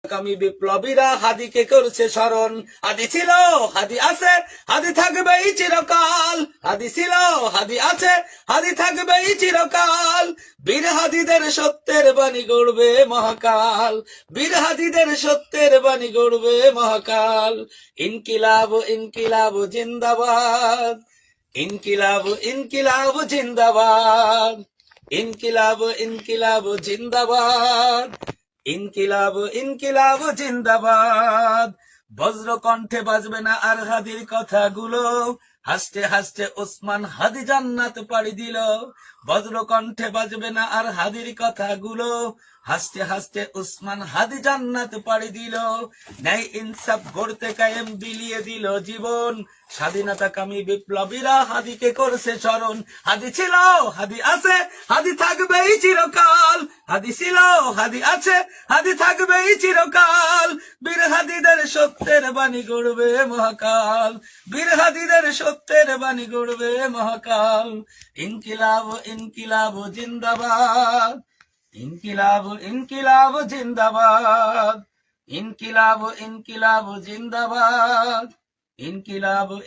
আগামী বিপ্লবীরা হাদিকে করছে স্মরণ। হাদি ছিল, হাদি আছে, হাদি থাকবেই চিরকাল। হাদি ছিল, হাদি আছে, হাদি থাকবেই চিরকাল। বীর হাদিদের সত্যের বাণী গড়বে মহাকাল। বীর হাদিদের সত্যের বাণী গড়বে মহাকাল। ইনকিলাব ইনকিলাব জিন্দাবাদ। ইনকিলাব ইনকিলাব জিন্দাবাদ। ইনকিলাব ইনকিলাব জিন্দাবাদ। ইনকিলাব ইনকিলাব জিন্দাবাদ। বজ্র কণ্ঠে বাজবে না আর হাদির কথাগুলো। হাসতে হাসতে ওসমান হাদি জান্নাত পাড়ি দিল। বজ্র কণ্ঠে বাজবে না আর হাদির কথাগুলো। হাসতে হাসতে ওসমান হাদি জান্নাত পাড়ি দিল। ন্যায় ইনসাফ গড়তে কায়েম বিলিয়ে দিল জীবন। স্বাধীনতাকামী বিপ্লবীরা হাদিকে করছে স্মরণ। হাদি ছিল, হাদি আছে, হাদি থাকবেই চিরকাল। হাদি ছিল, হাদি আছে, হাদি থাকবেই চিরকাল। বীর হাদিদের সত্যের বাণী গড়বে মহাকাল। বীর হাদিদের সত্যের বাণী গড়বে মহাকাল। ইনকিলাব ইনকিলাব জিন্দাবাদ। ইনকিলাব ইনকিলাব জিন্দাবাদ। ইনকিলাব ইনকিলাব জিন্দাবাদ। ইনকিলাব